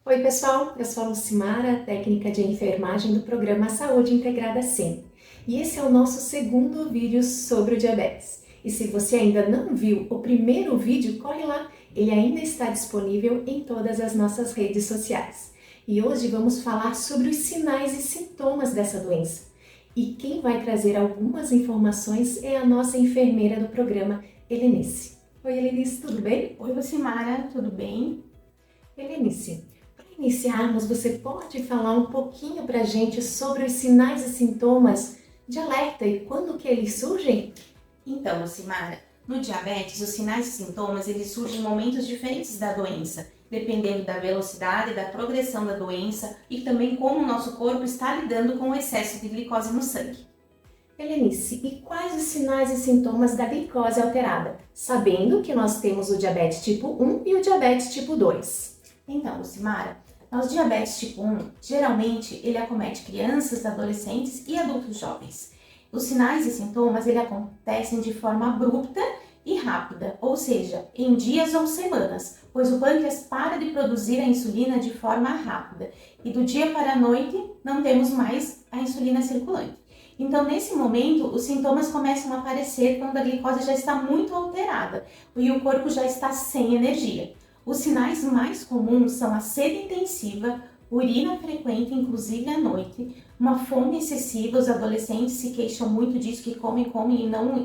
Oi pessoal, eu sou a Lucimara, técnica de enfermagem do programa Saúde Integrada Sim. E esse é o nosso segundo vídeo sobre o diabetes. E se você ainda não viu o primeiro vídeo, corre lá, ele ainda está disponível em todas as nossas redes sociais. E hoje vamos falar sobre os sinais e sintomas dessa doença. E quem vai trazer algumas informações é a nossa enfermeira do programa, Helenice. Oi Helenice, tudo bem? Oi, Lucimara, tudo bem? Helenice, para iniciarmos, você pode falar um pouquinho para a gente sobre os sinais e sintomas de alerta e quando que eles surgem? Então, Lucimara, no diabetes, os sinais e sintomas eles surgem em momentos diferentes da doença, dependendo da velocidade, da progressão da doença e também como o nosso corpo está lidando com o excesso de glicose no sangue. Helenice, e quais os sinais e sintomas da glicose alterada? Sabendo que nós temos o diabetes tipo 1 e o diabetes tipo 2. Então, Lucimara, o diabetes tipo 1, geralmente, ele acomete crianças, adolescentes e adultos jovens. Os sinais e sintomas, ele acontecem de forma abrupta e rápida, ou seja, em dias ou semanas, pois o pâncreas para de produzir a insulina de forma rápida e do dia para a noite não temos mais a insulina circulante. Então, nesse momento, os sintomas começam a aparecer quando a glicose já está muito alterada e o corpo já está sem energia. Os sinais mais comuns são a sede intensiva, urina frequente, inclusive à noite, uma fome excessiva. Os adolescentes se queixam muito disso, que comem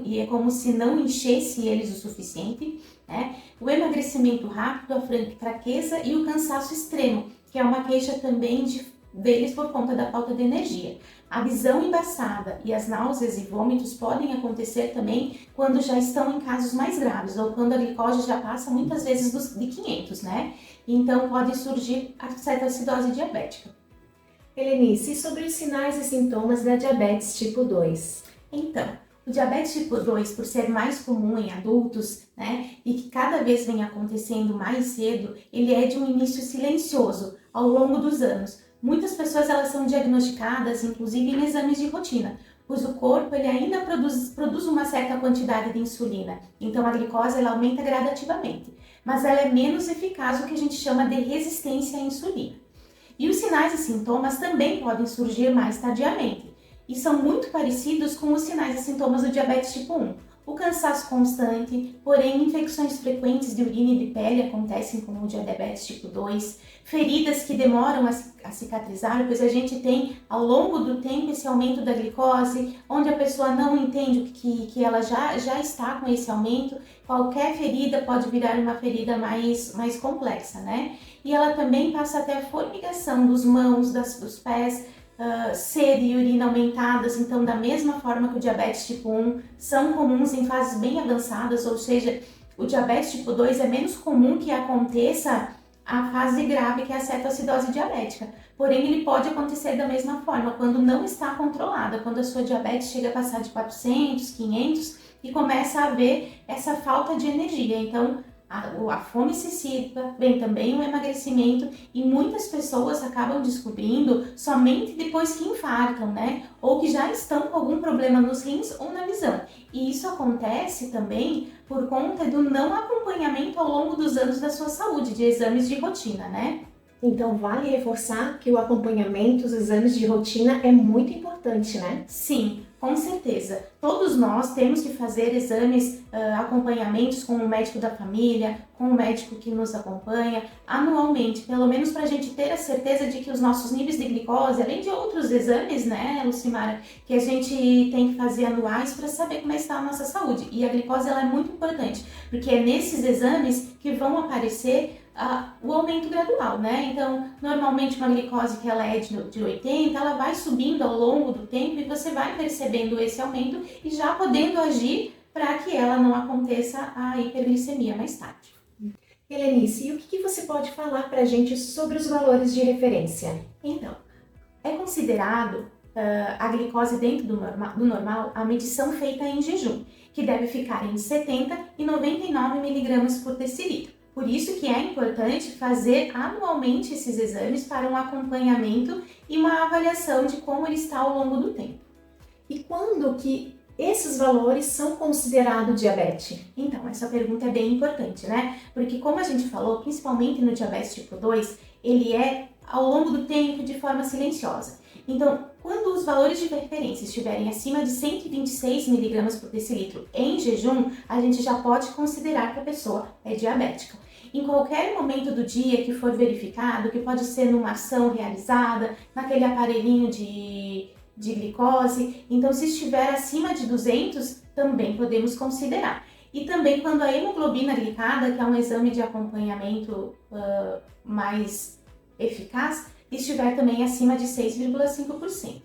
e é como se não enchesse eles o suficiente, né? O emagrecimento rápido, a fraqueza e o cansaço extremo, que é uma queixa também deles por conta da falta de energia. A visão embaçada e as náuseas e vômitos podem acontecer também quando já estão em casos mais graves ou quando a glicose já passa muitas vezes de 500, né? Então pode surgir a cetoacidose diabética. Helenice, e sobre os sinais e sintomas da diabetes tipo 2? Então, o diabetes tipo 2, por ser mais comum em adultos, né, e que cada vez vem acontecendo mais cedo, ele é de um início silencioso ao longo dos anos. Muitas pessoas elas são diagnosticadas, inclusive em exames de rotina, pois o corpo ele ainda produz uma certa quantidade de insulina, então a glicose ela aumenta gradativamente, mas ela é menos eficaz, o que a gente chama de resistência à insulina. E os sinais e sintomas também podem surgir mais tardiamente, e são muito parecidos com os sinais e sintomas do diabetes tipo 1. O cansaço constante, porém infecções frequentes de urina e de pele acontecem com o diabetes tipo 2, feridas que demoram a cicatrizar, pois a gente tem ao longo do tempo esse aumento da glicose, onde a pessoa não entende que ela já está com esse aumento, qualquer ferida pode virar uma ferida mais complexa, né? E ela também passa até a formigação dos mãos, dos pés, sede e urina aumentadas, então da mesma forma que o diabetes tipo 1 são comuns em fases bem avançadas, ou seja, o diabetes tipo 2 é menos comum que aconteça a fase grave que é a cetoacidose diabética, porém ele pode acontecer da mesma forma quando não está controlada, quando a sua diabetes chega a passar de 400, 500 e começa a haver essa falta de energia, então a fome excessiva, vem também o emagrecimento e muitas pessoas acabam descobrindo somente depois que infartam, né? Ou que já estão com algum problema nos rins ou na visão. E isso acontece também por conta do não acompanhamento ao longo dos anos da sua saúde, de exames de rotina, né? Então vale reforçar que o acompanhamento, os exames de rotina é muito importante, né? Sim, com certeza. Todos nós temos que fazer exames, acompanhamentos com o médico da família, com o médico que nos acompanha anualmente, pelo menos para a gente ter a certeza de que os nossos níveis de glicose, além de outros exames, né, Lucimara, que a gente tem que fazer anuais para saber como está a nossa saúde. E a glicose ela é muito importante, porque é nesses exames que vão aparecer o aumento gradual, né? Então, normalmente uma glicose que ela é de 80, ela vai subindo ao longo do tempo e você vai percebendo esse aumento e já podendo agir para que ela não aconteça a hiperglicemia mais tarde. Helenice, e o que você pode falar para a gente sobre os valores de referência? Então, é considerado a glicose dentro do normal a medição feita em jejum, que deve ficar em 70 e 99 miligramas por decilitro. Por isso que é importante fazer anualmente esses exames para um acompanhamento e uma avaliação de como ele está ao longo do tempo. E quando que esses valores são considerados diabetes? Então, essa pergunta é bem importante, né? Porque como a gente falou, principalmente no diabetes tipo 2, ele é ao longo do tempo de forma silenciosa. Então, quando os valores de referência estiverem acima de 126 mg por decilitro em jejum, a gente já pode considerar que a pessoa é diabética. Em qualquer momento do dia que for verificado, que pode ser numa ação realizada, naquele aparelhinho de glicose, então se estiver acima de 200, também podemos considerar. E também quando a hemoglobina glicada, que é um exame de acompanhamento mais eficaz, estiver também acima de 6,5%.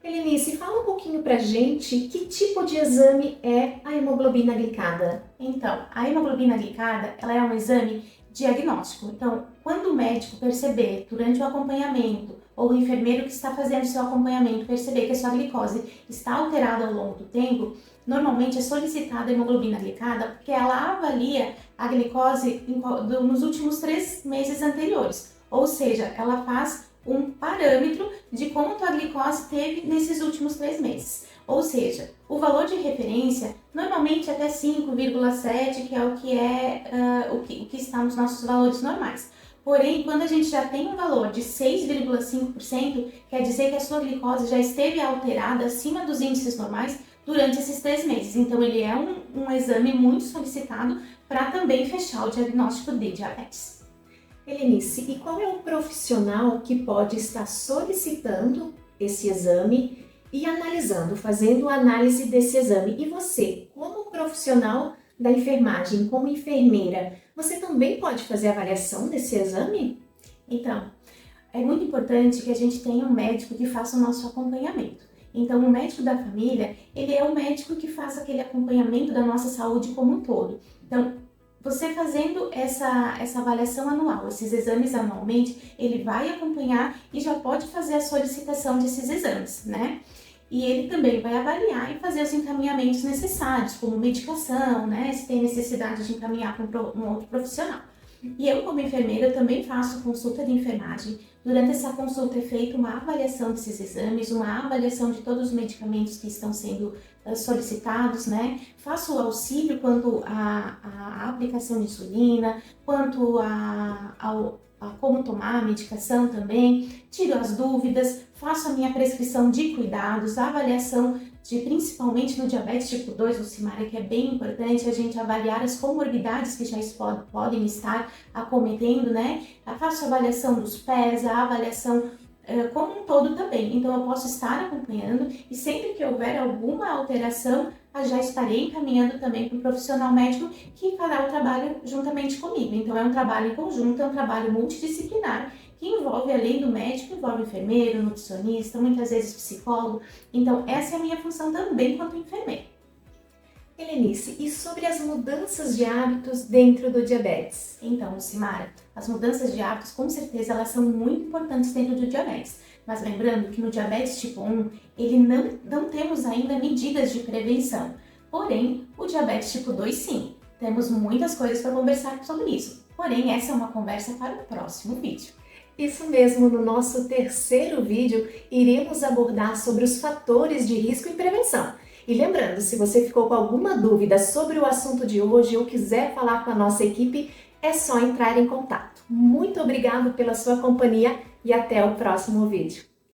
Helenice, fala um pouquinho pra gente que tipo de exame é a hemoglobina glicada. Então, a hemoglobina glicada, ela é um exame diagnóstico. Então, quando o médico perceber durante o acompanhamento, ou o enfermeiro que está fazendo o seu acompanhamento perceber que a sua glicose está alterada ao longo do tempo, normalmente é solicitada a hemoglobina glicada porque ela avalia a glicose nos últimos 3 meses anteriores. Ou seja, ela faz um parâmetro de como a tua glicose teve nesses últimos 3 meses. Ou seja, o valor de referência, normalmente até 5,7, que é o que está nos nossos valores normais. Porém, quando a gente já tem um valor de 6,5%, quer dizer que a sua glicose já esteve alterada acima dos índices normais durante esses 3 meses. Então, ele é um exame muito solicitado para também fechar o diagnóstico de diabetes. Helenice, e qual é o profissional que pode estar solicitando esse exame e analisando, fazendo análise desse exame? E você, como profissional da enfermagem, como enfermeira, você também pode fazer avaliação desse exame? Então, é muito importante que a gente tenha um médico que faça o nosso acompanhamento. Então, o médico da família, ele é o médico que faz aquele acompanhamento da nossa saúde como um todo. Então, você fazendo essa avaliação anual, esses exames anualmente, ele vai acompanhar e já pode fazer a solicitação desses exames, né? E ele também vai avaliar e fazer os encaminhamentos necessários, como medicação, né? Se tem necessidade de encaminhar para um outro profissional. E eu, como enfermeira, eu também faço consulta de enfermagem. Durante essa consulta é feita uma avaliação desses exames, uma avaliação de todos os medicamentos que estão sendo solicitados, né? Faço o auxílio quanto à aplicação de insulina, quanto a como tomar a medicação também, tiro as dúvidas, faço a minha prescrição de cuidados, a avaliação principalmente no diabetes tipo 2, Lucimara, que é bem importante a gente avaliar as comorbidades que já podem estar acometendo, né? Eu faço a avaliação dos pés, a avaliação como um todo também. Então, eu posso estar acompanhando e sempre que houver alguma alteração, eu já estarei encaminhando também para o profissional médico que fará o trabalho juntamente comigo. Então, é um trabalho em conjunto, é um trabalho multidisciplinar que envolve, além do médico, envolve enfermeiro, nutricionista, muitas vezes psicólogo. Então, essa é a minha função também quanto enfermeira. Helenice, e sobre as mudanças de hábitos dentro do diabetes? Então, Lucimara, as mudanças de hábitos, com certeza, elas são muito importantes dentro do diabetes. Mas lembrando que no diabetes tipo 1, ele não temos ainda medidas de prevenção. Porém, o diabetes tipo 2, sim. Temos muitas coisas para conversar sobre isso. Porém, essa é uma conversa para o próximo vídeo. Isso mesmo, no nosso terceiro vídeo, iremos abordar sobre os fatores de risco e prevenção. E lembrando, se você ficou com alguma dúvida sobre o assunto de hoje ou quiser falar com a nossa equipe, é só entrar em contato. Muito obrigado pela sua companhia e até o próximo vídeo.